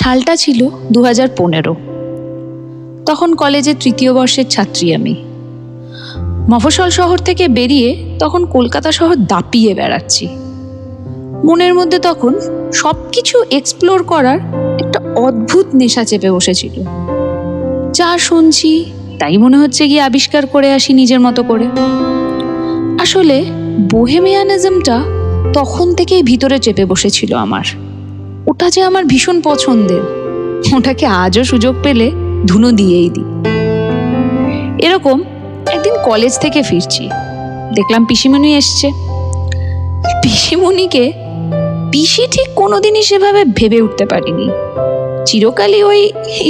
সালটা ছিল 2015। তখন কলেজের তৃতীয় বর্ষের ছাত্রী আমি। মফস্বল শহর থেকে বেরিয়ে তখন কলকাতা শহর দাপিয়ে বেড়াচ্ছি। মনের মধ্যে তখন সবকিছু এক্সপ্লোর করার একটা অদ্ভুত নেশা চেপে বসেছিল। যা শুনছি তাই মনে হচ্ছে গিয়ে আবিষ্কার করে আসি নিজের মতো করে। আসলে বোহেমিয়ানিজমটা তখন থেকেই ভিতরে চেপে বসেছিল আমার। ওটা যে আমার ভীষণ পছন্দের, ওটাকে আজও সুযোগ পেলে ধুনো দিয়েই দিই। এরকম একদিন কলেজ থেকে ফিরছি, দেখলাম পিসিমণি এসছে। পিসিমণিকে পিসি ঠিক কোনোদিনই সেভাবে ভেবে উঠতে পারিনি। চিরকালই ওই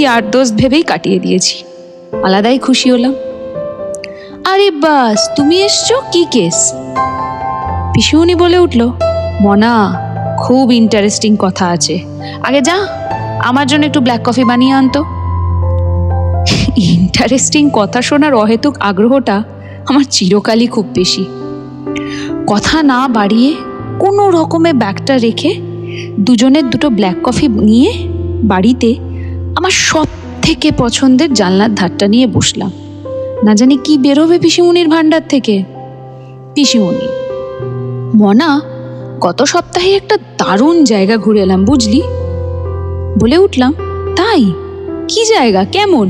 ইয়ার দোস্ত ভেবেই কাটিয়ে দিয়েছি। আলাদাই খুশি হলাম। আরে বাস, তুমি এসছো, কি কেস? পিসিমণি বলে উঠল, মনা, খুব ইন্টারেস্টিং কথা আছে, আগে যা আমার জন্য একটু ব্ল্যাক কফি বানিয়ে আনতো। ইন্টারেস্টিং কথা শোনার অহেতুক আগ্রহটা আমার চিরকালই খুব বেশি। কথা না বাড়িয়ে কোনো রকমে ব্যাগটা রেখে দুজনের দুটো ব্ল্যাক কফি নিয়ে বাড়িতে আমার সব থেকে পছন্দের জানলার ধারটা নিয়ে বসলাম। না জানি কি বেরোবে পিসিমণির ভান্ডার থেকে। পিসিমণি, মনা, গত সপ্তাহে একটা দারুণ জায়গা ঘুরে এলাম বুঝলি। বলে উঠলাম, তাই? কি জায়গা, কেমন?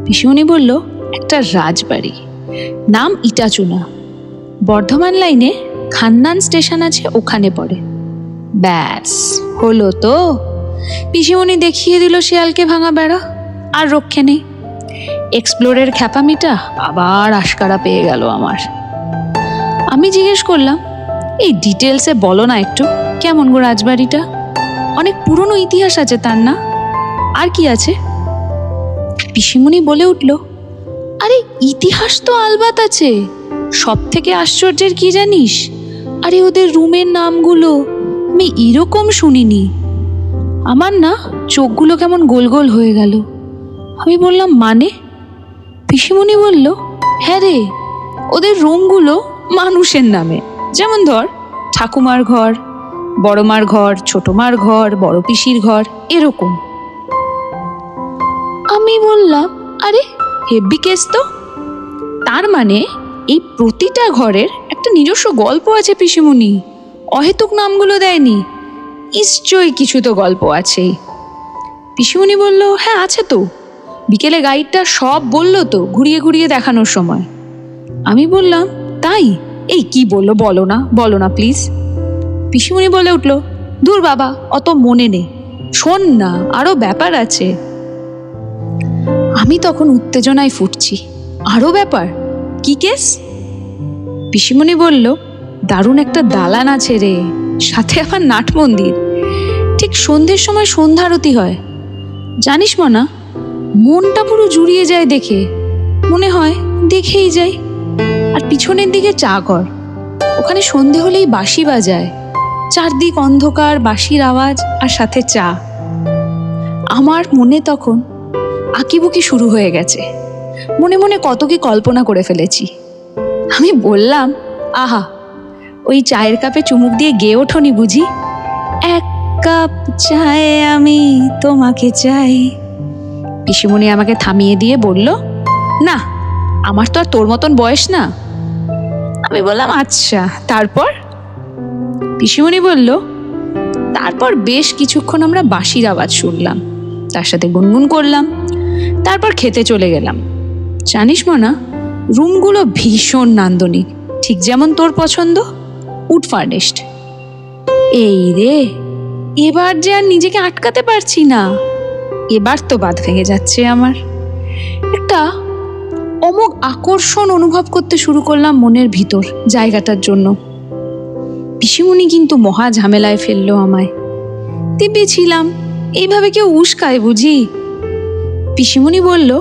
পিসিমণি বলল, একটা রাজবাড়ি, নাম ইটাচুনা, বর্ধমান লাইনে খান্নান স্টেশন আছে, ওখানে পড়ে। ব্যাস হলো তো। পিসিমণি দেখিয়ে দিল শিয়ালকে ভাঙা বেড়া, আর রক্ষে নেই। এক্সপ্লোরের খ্যাপামিটা আবার আশকারা পেয়ে গেল আমার। আমি জিজ্ঞেস করলাম, এই ডিটেলসে বলো না একটু, কেমন গো রাজবাড়িটা? অনেক পুরনো ইতিহাস আছে তার না? আর কি আছে? পিসিমণি বলে উঠল, আরে ইতিহাস তো আলবাত আছে, সব থেকে আশ্চর্যের কি জানিস? আরে ওদের রুমের নামগুলো আমি এরকম শুনিনি। আমার না চোখগুলো কেমন গোল গোল হয়ে গেল। আমি বললাম, মানে? পিসিমণি বলল, হ্যাঁ রে, ওদের রুমগুলো মানুষের নামে, যেমন ধর ঠাকুমার ঘর, বড়মার ঘর, ছোটমার ঘর, বড় পিসির ঘর, এরকম। আমি বললাম, আরে হেব্বি কেস তো। তার মানে এই প্রতিটা ঘরের একটা নিজস্ব গল্প আছে পিসিমণি, অহেতুক নামগুলো দেয়নি, নিশ্চয়ই কিছু তো গল্প আছেই। পিসিমণি বলল, হ্যাঁ আছে তো, বিকেলে গাইডটা সব বললো তো ঘুরিয়ে ঘুরিয়ে দেখানোর সময়। আমি বললাম, তাই? এই কি বললো, বলো না প্লিজ। পিসিমণি বলে উঠল, দূর বাবা, অত মনে নেই, শোন না, আরো ব্যাপার আছে। আমি তখন উত্তেজনায় ফুটছি, আরো ব্যাপার? কি কেস? পিসিমণি বলল, দারুণ একটা দালান আছে রে, সাথে আবার নাট মন্দির, ঠিক সন্ধ্যের সময় সন্ধ্যারতি হয়। জানিস মনা, মনটা পুরো জুড়িয়ে যায় দেখে, মনে হয় দেখেই যাই। আর পিছনের দিকে চা ঘর, ওখানে সন্ধে হলেই বাঁশি বাজায়, চারদিক অন্ধকার, বাঁশির আওয়াজ আর সাথে চা। আমার মনে তখন আঁকিবুকি শুরু হয়ে গেছে, মনে মনে কত কি কল্পনা করে ফেলেছি। আমি বললাম, আহা, ওই চায়ের কাপে চুমুক দিয়ে গেয়ে ওঠোনি বুঝি, এক কাপ চায়ে আমি তোমাকে চাই। পিসিমণি আমাকে থামিয়ে দিয়ে বলল, না, আমার তো আর তোর মতন বয়স না। আমি বললাম, আচ্ছা তারপর? পিসিমণি বলল, তারপর বেশ কিছুক্ষণ আমরা বাঁশির আওয়াজ শুনলাম, তার সাথে গুনগুন করলাম, তারপর খেতে চলে গেলাম। জানিস মনা, রুমগুলো ভীষণ নান্দনিক, ঠিক যেমন তোর পছন্দ, উড ফার্নিশড। এই রে, এবার যে আর নিজেকে আটকাতে পারছি না, এবার তো বাদ ভেঙে যাচ্ছে আমার। একটা অমোঘ আকর্ষণ অনুভব করতে শুরু করলাম মনের ভিতর জায়গাটার জন্য। পিসিমণি কিন্তু মহা ঝামেলায় ফেললো আমায়। দিব্যি ছিলাম, এইভাবে কেউ উস্কায় বুঝি? পিসিমণি বলল,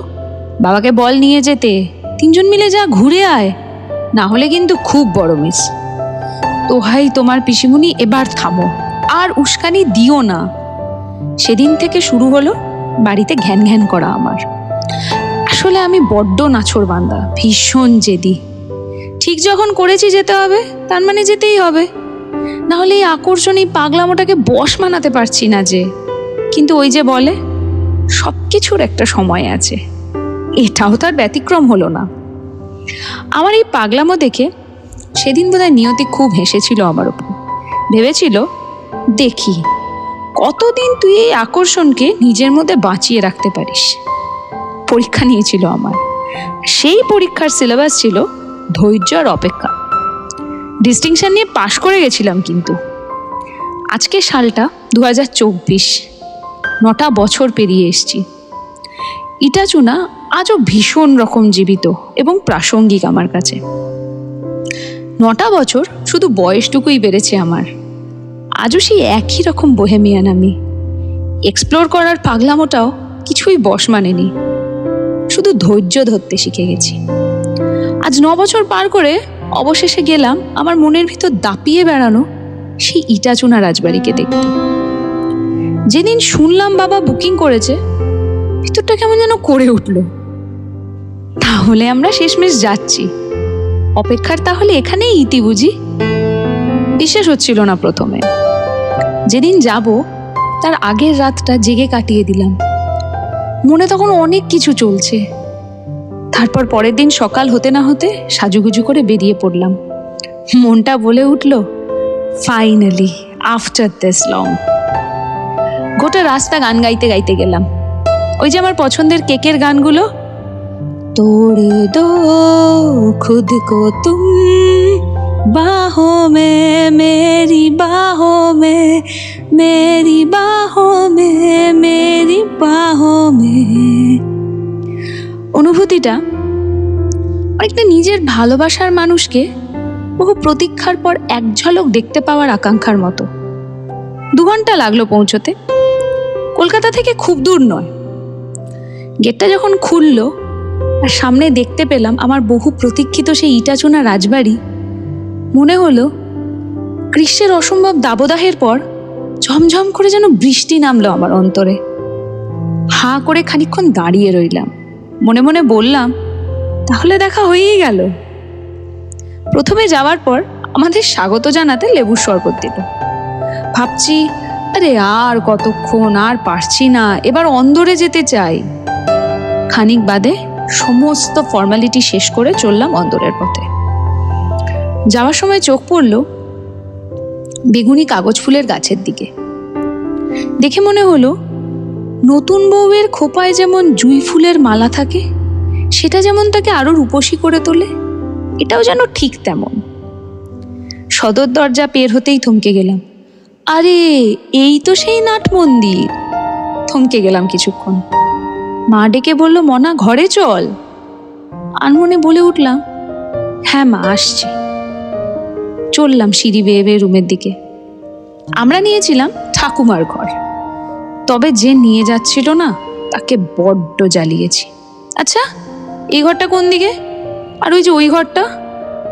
বাবাকে বল নিয়ে যেতে, 3 জন মিলে যা ঘুরে আয়, না হলে কিন্তু খুব বড় মিস। তো ভাই তোমার পিসিমণি, এবার থামো, আর উস্কানি দিও না। সেদিন থেকে শুরু হলো বাড়িতে ঘ্যান ঘ্যান করা আমার। আসলে আমি বড্ড নাছোড়বান্দা, ভীষণ জেদি। ঠিক যখন করেছি যেতে হবে, তার মানে যেতেই হবে, না হলে এই আকর্ষণ, এই পাগলামোটাকে বশ মানাতে পারছি না যে। কিন্তু ওই যে বলে, সব কিছুর একটা সময় আছে। এটাও তার ব্যতিক্রম হলো না। আমার এই পাগলামো দেখে সেদিন বোধহয় নিয়তি খুব হেসেছিল আমার ওপর। ভেবেছিল, দেখি কতদিন তুই এই আকর্ষণকে নিজের মধ্যে বাঁচিয়ে রাখতে পারিস। পরীক্ষা নিয়েছিল আমার। সেই পরীক্ষার সিলেবাস ছিল ধৈর্য আর অপেক্ষা। ডিস্টিংশন নিয়ে পাশ করে গেছিলাম। কিন্তু আজকে সালটা 2024, 9টা বছর পেরিয়ে এসছি। ইটাচুনা আজও ভীষণ রকম জীবিত এবং প্রাসঙ্গিক আমার কাছে। 9টা বছর শুধু বয়সটুকুই বেড়েছে আমার। আজও সেই একই রকম বোহেমিয়ান আমি। এক্সপ্লোর করার পাগলামোটাও কিছুই বশ মানেনি, শুধু ধৈর্য ধরতে শিখে গেছি। আজ 9 বছর পার করে অবশেষে গেলাম আমার মনের ভিতর দাপিয়ে বেড়ানো সেই ইটাচুনা রাজবাড়িকে দেখতে। যেদিন শুনলাম বাবা বুকিং করেছে, ভিতরটা কেমন যেন করে উঠল। তাহলে আমরা শেষমেশ যাচ্ছি। অপেক্ষার তাহলে এখানেই ইতি বুঝি। বিশ্বাস হচ্ছিল না প্রথমে। যেদিন যাব তার আগের রাতটা জেগে কাটিয়ে দিলাম। মনে তখন অনেক কিছু চলছে। তারপর পরের দিন সকাল হতে না হতে সাজুগুজু করে বেরিয়ে পড়লাম। মনটা বলে উঠল, ফাইনালি আফটার দিস লং। গোটা রাস্তা গান গাইতে গাইতে গেলাম। ওই যে আমার পছন্দের কেকের গানগুলো, তোড় দো খুদ কো তুম বাহোं में मेरी बाहों में मेरी बाहों में मेरी बाहों में। অনুভূতিটা অনেকটা নিজের ভালোবাসার মানুষকে বহু প্রতীক্ষার পর এক ঝলক দেখতে পাওয়ার আকাঙ্ক্ষার মতো। 2 ঘন্টা লাগলো পৌঁছতে। কলকাতা থেকে খুব দূর নয়। গেটটা যখন খুললো আর সামনে দেখতে পেলাম আমার বহু প্রতীক্ষিত সেই ইটাচুনা রাজবাড়ি, মনে হলো গ্রীষ্মের অসম্ভব দাবদাহের পর ঝমঝম করে যেন বৃষ্টি নামলো আমার অন্তরে। হাঁ করে খানিকক্ষণ দাঁড়িয়ে রইলাম। মনে মনে বললাম, তাহলে দেখা হয়েই গেল। প্রথমে যাওয়ার পর আমাদের স্বাগত জানাতে লেবুর শরবত দিল। ভাবছি, আরে আর কতক্ষণ, আর পারছি না, এবার অন্দরে যেতে চাই। খানিক বাদে সমস্ত ফর্মালিটি শেষ করে চললাম অন্দরের পথে। যাওয়ার সময় চোখ পড়ল বেগুনি কাগজ ফুলের গাছের দিকে। দেখে মনে হলো নতুন বউয়ের খোপায় যেমন জুঁই ফুলের মালা থাকে, সেটা যেমন তাকে আরো রূপসী করে তোলে, এটাও যেন ঠিক তেমন। সদর দরজা পের হতেই থমকে গেলাম। আরে এই তো সেই নাট মন্দির। থমকে গেলাম কিছুক্ষণ। মা ডেকে বলল, মনা ঘরে চল। আনমনে বলে উঠলাম, হ্যাঁ মা, আসছি। চললাম সিঁড়ি বেয়ে বেয়ে রুমের দিকে। আমরা নিয়েছিলাম ঠাকুমার ঘর, তবে যে নিয়ে যাচ্ছিল না তাকে বড্ড জ্বালিয়েছি। আচ্ছা, এই ঘরটা কোন দিকে? আর ওই যে ওই ঘরটা?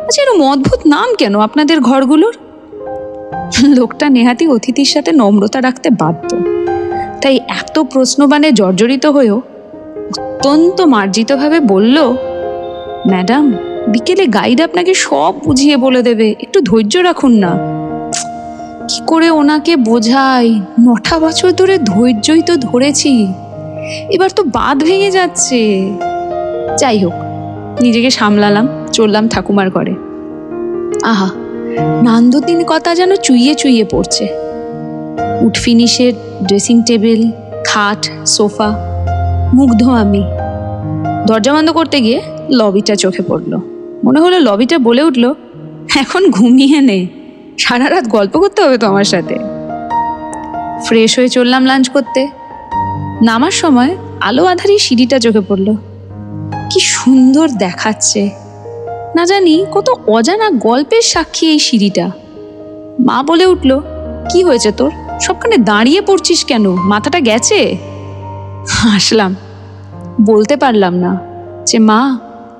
আচ্ছা, এরকম অদ্ভুত নাম কেন আপনাদের ঘরগুলোর? লোকটা নেহাতি অতিথির সাথে নম্রতা রাখতে বাধ্য, তাই এত প্রশ্নবাণে জর্জরিত হয়েও অত্যন্ত মার্জিতভাবে বলল, ম্যাডাম, বিকেলে গাইড আপনাকে সব বুঝিয়ে বলে দেবে, একটু ধৈর্য রাখুন না। কি করে ওনাকে বোঝাই? 9টা বছর ধরে ধৈর্যই তো ধরেছি, এবার তো বাঁধ ভেঙে যাচ্ছে। যাই হোক, নিজেকে সামলালাম, চললাম ঠাকুমার ঘরে। আহা, নান্দুদিন কথা যেন চুইয়ে চুইয়ে পড়ছে। উড ফিনিশের ড্রেসিং টেবিল, খাট, সোফা, মুগ্ধ আমি। দরজা বন্ধ করতে গিয়ে লবিটা চোখে পড়লো। মনে হলো লবিটা বলে উঠল, এখন ঘুমিয়ে নে, সারা রাত গল্প করতে হবে তো আমার সাথে। ফ্রেশ হয়ে চললাম লাঞ্চ করতে। নামার সময় আলো আধারি সিঁড়িটা চোখে পড়লো। কি সুন্দর দেখাচ্ছে! না জানি কত অজানা গল্পের সাক্ষী এই সিঁড়িটা। মা বলে উঠল, কি হয়েছে তোর? সবখানে দাঁড়িয়ে পড়ছিস কেন? মাথাটা গেছে? হাসলাম। বলতে পারলাম না যে মা,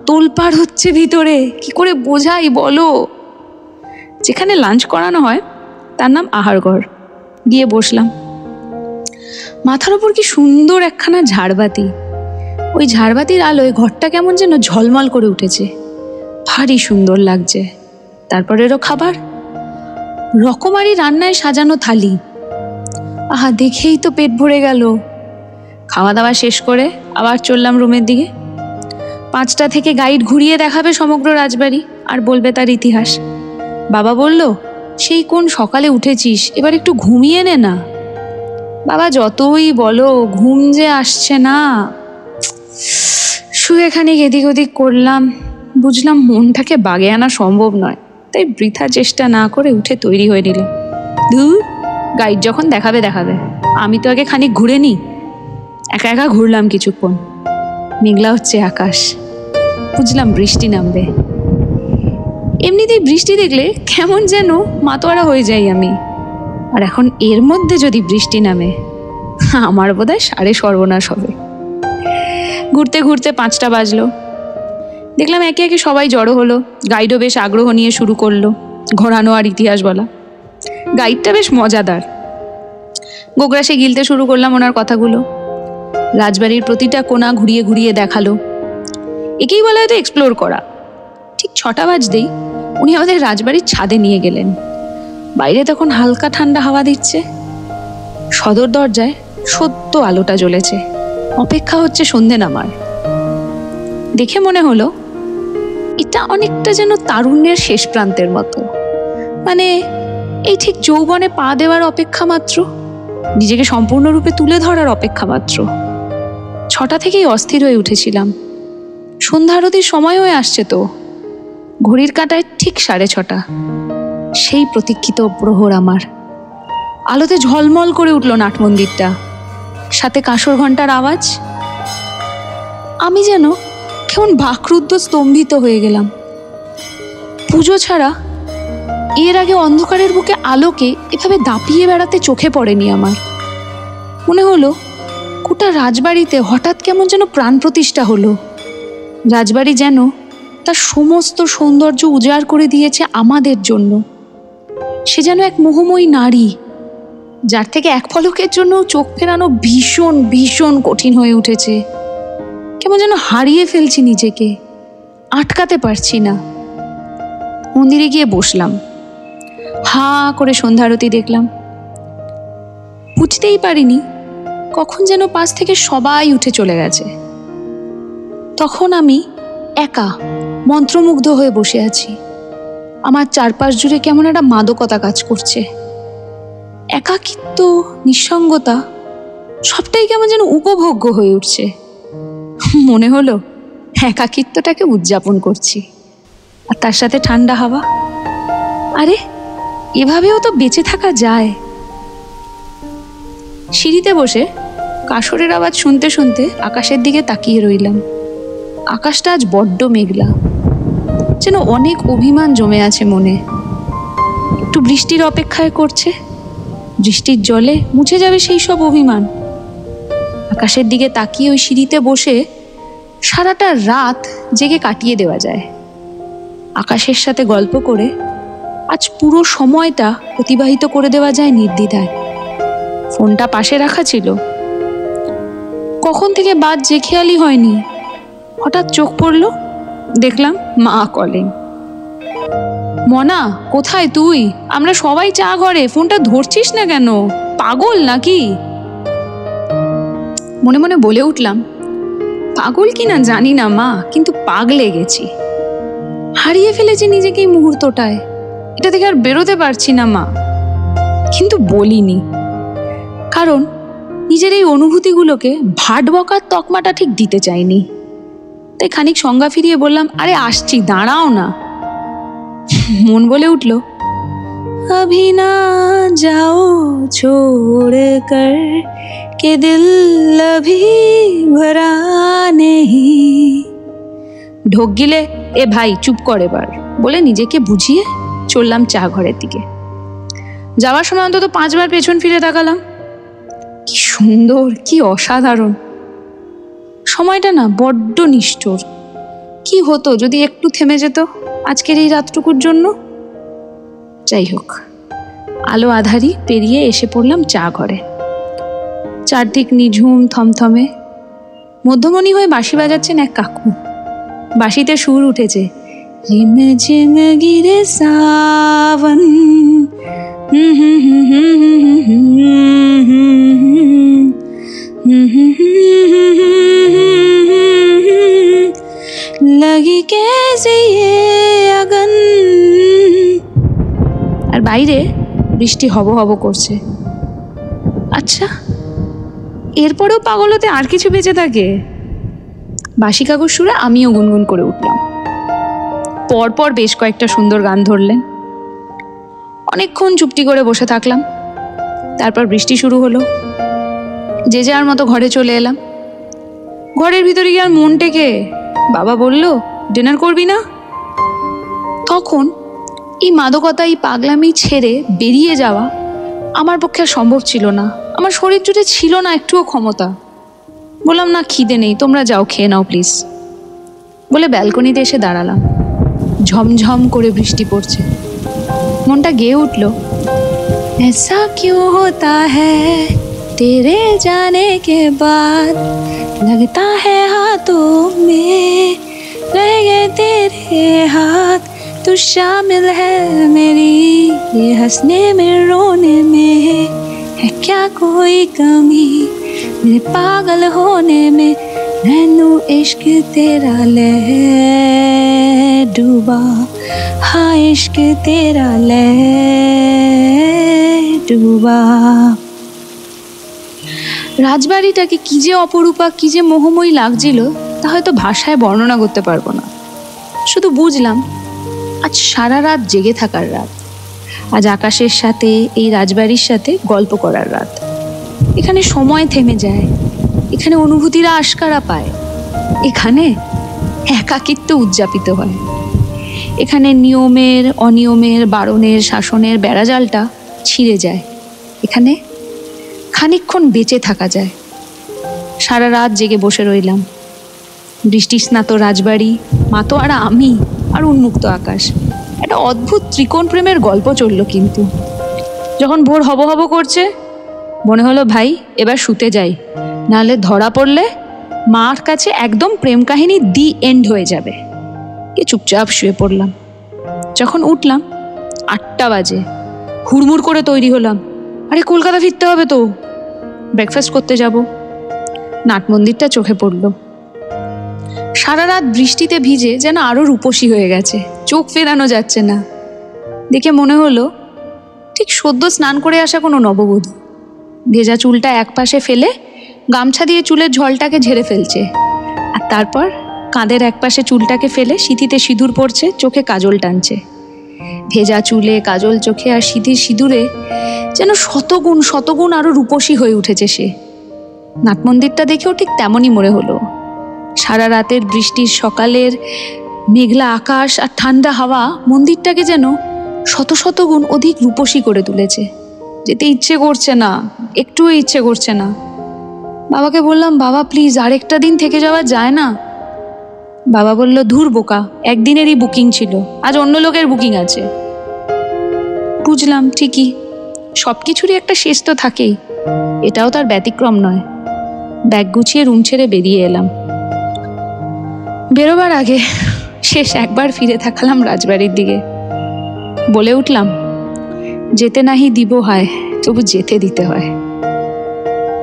তোলপাড় হচ্ছে ভিতরে, কি করে বোঝাই বলো। যেখানে লাঞ্চ করানো হয় তার নাম আহারঘর। গিয়ে বসলাম। মাথার ওপর কি সুন্দর একখানা ঝাড়বাতি। ওই ঝাড়বাতির আলোয় ঘরটা কেমন যেন ঝলমল করে উঠেছে, ভারী সুন্দর লাগছে। তারপরেরও খাবার, রকমারি রান্নায় সাজানো থালি, আহা, দেখেই তো পেট ভরে গেল। খাওয়া দাওয়া শেষ করে আবার চললাম রুমের দিকে। 5টা থেকে গাইড ঘুরিয়ে দেখাবে সমগ্র রাজবাড়ি আর বলবে তার ইতিহাস। বাবা বলল, সেই কোন সকালে উঠেছিস, এবার একটু ঘুমিয়ে নে না। বাবা যতই বলো, ঘুম যে আসছে না। শুয়ে খানিক এদিক ওদিক করলাম, বুঝলাম মনটাকে বাগে আনা সম্ভব নয়, তাই বৃথা চেষ্টা না করে উঠে তৈরি হয়ে নিলাম। ধুর, গাইড যখন দেখাবে দেখাবে, আমি তো আগে খানিক ঘুরে নিই। একা একা ঘুরলাম কিছুক্ষণ। মেঘলা হচ্ছে আকাশ, বুঝলাম বৃষ্টি নামবে। এমনিতেই বৃষ্টি দেখলে কেমন যেন মাতোয়ারা হয়ে যাই আমি, আর এখন এর মধ্যে যদি বৃষ্টি নামে, আমার বোধহয় সাড়ে সর্বনাশ হবে। ঘুরতে ঘুরতে 5টা বাজলো। দেখলাম একে একে সবাই জড়ো হলো। গাইডও বেশ আগ্রহ নিয়ে শুরু করলো ঘোরানো আর ইতিহাস বলা। গাইডটা বেশ মজাদার। গোগ্রাসে গিলতে শুরু করলাম ওনার কথাগুলো। রাজবাড়ির প্রতিটা কোণা ঘুরিয়ে ঘুরিয়ে দেখালো। একেই বলা হয়তো এক্সপ্লোর করা। ঠিক 6টা বাজতেই উনি আমাদের রাজবাড়ির ছাদে নিয়ে গেলেন। বাইরে তখন হালকা ঠান্ডা হাওয়া দিচ্ছে। সদর দরজায় সদ্য আলোটা জ্বলেছে, অপেক্ষা হচ্ছে সন্ধে নামার। দেখে মনে হলো এটা অনেকটা যেন তারুণ্যের শেষ প্রান্তের মতো, মানে এই ঠিক যৌবনে পা দেওয়ার অপেক্ষা মাত্র, নিজেকে সম্পূর্ণরূপে তুলে ধরার অপেক্ষা মাত্র। 6টা থেকেই অস্থির হয়ে উঠেছিলাম। সন্ধ্যা আরতির সময় হয়ে আসছে তো। ঘড়ির কাঁটায় ঠিক 6:30। সেই প্রতীক্ষিত প্রহর আমার। আলোতে ঝলমল করে উঠল নাট মন্দিরটা, সাথে কাঁসর ঘন্টার আওয়াজ। আমি যেন কেমন বাকরুদ্ধ স্তম্ভিত হয়ে গেলাম। পুজো ছাড়া এর আগে অন্ধকারের বুকে আলোকে এভাবে দাপিয়ে বেড়াতে চোখে পড়েনি আমার। মনে হলো গোটা রাজবাড়িতে হঠাৎ কেমন যেন প্রাণ প্রতিষ্ঠা হলো। রাজবাড়ি যেন তার সমস্ত সৌন্দর্য উজাড় করে দিয়েছে আমাদের জন্য। সে যেন এক মোহময়ী নারী, যার থেকে এক পলকের জন্য চোখ ফেরানো ভীষণ ভীষণ কঠিন হয়ে উঠেছে। কেমন যেন হারিয়ে ফেলছি নিজেকে, আটকাতে পারছি না। মন্দিরে গিয়ে বসলাম, হা করে সন্ধ্যা আরতি দেখলাম। বুঝতেই পারিনি কখন যেন পাশ থেকে সবাই উঠে চলে গেছে। তখন আমি একা মন্ত্রমুগ্ধ হয়ে বসে আছি। আমার চারপাশ জুড়ে কেমন একটা মাদকতা কাজ করছে। একাকিত্ব, নিঃসঙ্গতা সবটাই কেমন যেন উপভোগ্য হয়ে উঠছে। মনে হলো একাকিত্বটাকে উদযাপন করছি, আর তার সাথে ঠান্ডা হাওয়া। আরে এভাবেও তো বেঁচে থাকা যায়। সিঁড়িতে বসে কাসরের আওয়াজ শুনতে শুনতে আকাশের দিকে তাকিয়ে রইলাম। আকাশটা আজ বড্ড মেঘলা, যেন অনেক অভিমান জমে আছে মনে। একটু বৃষ্টির অপেক্ষায় করছে, বৃষ্টির জলে মুছে যাবে সেই সব অভিমান। আকাশের দিকে তাকিয়ে ওই সিঁড়িতে বসে সারাটা রাত জেগে কাটিয়ে দেওয়া যায়। আকাশের সাথে গল্প করে আজ পুরো সময়টা অতিবাহিত করে দেওয়া যায় নির্দ্বিধায়। ফোনটা পাশে রাখা ছিল, কখন থেকে বাজছে খেয়ালই হয়নি। হঠাৎ চোখ পড়ল, দেখলাম মা কলিং। মনা, কোথায় তুই? আমরা সবাই চা ঘরে, ফোনটা ধরছিস না কেন? পাগল নাকি? মনে মনে বলে উঠলাম, পাগল কিনা জানি না মা, কিন্তু পাগলে গেছি। হারিয়ে ফেলেছি নিজেকে এই মুহূর্তটায়। এটা থেকে আর বেরোতে পারছি না মা। কিন্তু বলিনি, কারণ নিজের এই অনুভূতিগুলোকে ভাট বকার তকমাটা ঠিক দিতে চাইনি। তাই খানিক সংজ্ঞা ফিরিয়ে বললাম, আরে আসছি, দাঁড়াও না। মন বলে উঠল, अभी ना जाओ छोड़ कर के दिल अभी भरा नहीं। ঢোক গিলে এ ভাই চুপ কর এবার বলে নিজেকে বুঝিয়ে চললাম চা ঘরের দিকে। যাওয়ার সময় অন্তত 5 বার পেছন ফিরে তাকালাম। কি সুন্দর, কি অসাধারণ সময়টা না, বড্ড নিষ্ঠুর। কি হতো যদি একটু থেমে যেত আজকের এই রাতটুকুর জন্য। যাই হোক, আলো আধারি পেরিয়ে এসে পড়লাম চা ঘরে। চারদিক নিঝুম থমথমে। মধ্যমণি হয়ে বাঁশি বাজাচ্ছেন এক কাকু। বাঁশিতে সুর উঠেছে, রিম ঝিম গিরে সাবন। লাগি कैसे ये अगन। আর বাইরে বৃষ্টি হব হব করছে। আচ্ছা, এরপরেও পাগল হতে আর কিছু বেঁচে থাকে? বাসি কাগজ সুরে আমিও গুনগুন করে উঠলাম। পরপর বেশ কয়েকটা সুন্দর গান ধরলেন। অনেকক্ষণ চুপটি করে বসে থাকলাম। তারপর বৃষ্টি শুরু হলো। যে যার মতো ঘরে চলে এলাম। ঘরের ভিতরে গিয়ে আর মন টেকে বাবা বলল, ডিনার করবি না? তখন এই মাদকতা, এই পাগলামি ছেড়ে বেরিয়ে যাওয়া আমার পক্ষে আর সম্ভব ছিল না। আমার শরীর জুড়ে ছিল না একটুও ক্ষমতা। বললাম, না, খিদে নেই, তোমরা যাও, খেয়ে নাও প্লিজ বলে ব্যালকনিতে এসে দাঁড়ালাম। ঝমঝম করে বৃষ্টি পড়ছে। মনটা গেয়ে উঠল, ऐसा क्यों होता है तेरे जाने के बाद, लगता है हाथों में रह गए तेरे हाथ, तू शामिल है मेरी ये हंसने में रोने में, है क्या कोई कमी मेरे पागल होने में, नैनू इश्क तेरा ले डूबा, हाँ इश्क तेरा ले डूबा। রাজবাড়িটাকে কি যে অপরূপা, কি যে মোহময়ী লাগছিল তা হয়তো ভাষায় বর্ণনা করতে পারবো না। শুধু বুঝলাম আজ সারা রাত জেগে থাকার রাত। আজ আকাশের সাথে, এই রাজবাড়ির সাথে গল্প করার রাত। এখানে সময় থেমে যায়, এখানে অনুভূতিরা আশকারা পায়, এখানে একাকিত্ব উদযাপিত হয়, এখানে নিয়মের, অনিয়মের, বারণের, শাসনের বেড়াজালটা ছিঁড়ে যায়, এখানে খানিকক্ষণ বেঁচে থাকা যায়। সারা রাত জেগে বসে রইলাম। বৃষ্টি স্নাত রাজবাড়ি, মাতোয়ারা আমি, আর উন্মুক্ত আকাশ। একটা অদ্ভুত ত্রিকোণ প্রেমের গল্প চলল। কিন্তু যখন ভোর হব হব করছে মনে হলো, ভাই এবার শুতে যাই, নাহলে ধরা পড়লে মার কাছে একদম প্রেম কাহিনী দি এন্ড হয়ে যাবে। কে চুপচাপ শুয়ে পড়লাম। যখন উঠলাম 8টা বাজে। হুড়মুড় করে তৈরি হলাম, আরে কলকাতা ফিরতে হবে তো, ব্রেকফাস্ট করতে যাব। নাট মন্দিরটা চোখে পড়ল। সারা রাত বৃষ্টিতে ভিজে যেন আরো রূপসী হয়ে গেছে, চোখ ফেরানো যাচ্ছে না। দেখে মনে হলো ঠিক সদ্য স্নান করে আসা কোনো নববধূ। ভেজা চুলটা একপাশে ফেলে গামছা দিয়ে চুলের ঝলটাকে ঝেড়ে ফেলছে, আর তারপর কাঁধের একপাশে চুলটাকে ফেলে সিঁথিতে সিঁদুর পড়ছে, চোখে কাজল টানছে। ভেজা চুলে, কাজল চোখে আর সিঁথির সিঁদুরে যেন শতগুণ শতগুণ আরো রূপসী হয়ে উঠেছে সে। নাট মন্দিরটা দেখেও ঠিক তেমনই মনে হলো। সারা রাতের বৃষ্টির, সকালের মেঘলা আকাশ আর ঠান্ডা হাওয়া মন্দিরটাকে যেন শত শত গুণ অধিক রূপসী করে তুলেছে। যেতে ইচ্ছে করছে না, একটুও ইচ্ছে করছে না। বাবাকে বললাম, বাবা প্লিজ আরেকটা দিন থেকে যাওয়া যায় না? বাবা বলল, ধুর বোকা, একদিনেরই বুকিং ছিল, আজ অন্য লোকের বুকিং আছে। বুঝলাম ঠিকই, সবকিছুরই একটা শেষ তো থাকেই, এটাও তার ব্যতিক্রম নয়। ব্যাগ গুছিয়ে রুম ছেড়ে বেরিয়ে এলাম। বেরোবার আগে শেষ একবার ফিরে তাকালাম রাজবাড়ির দিকে। বলে উঠলাম, যেতে নাহি দিব হয়, তবু যেতে দিতে হয়।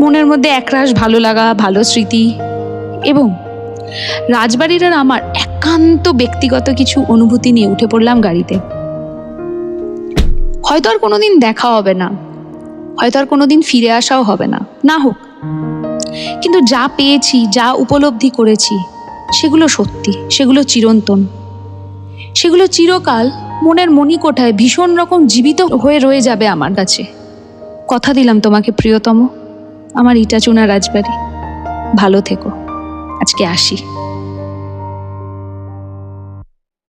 মনের মধ্যে একরাশ ভালো লাগা, ভালো স্মৃতি এবং রাজবাড়ির আর আমার একান্ত ব্যক্তিগত কিছু অনুভূতি নিয়ে উঠে পড়লাম গাড়িতে। হয়তো আর কোনোদিন দেখা হবে না, হয়তো আর কোনোদিন ফিরে আসাও হবে না, না হোক, কিন্তু যা পেয়েছি, যা উপলব্ধি করেছি সেগুলো সত্যি, সেগুলো চিরন্তন, সেগুলো চিরকাল মনের মণিকোঠায় ভীষণ রকম জীবিত হয়ে রয়ে যাবে আমার কাছে। কথা দিলাম তোমাকে প্রিয়তম, আমার ইটাচুনা রাজবাড়ি। ভালো থেকো, আজকে আসি।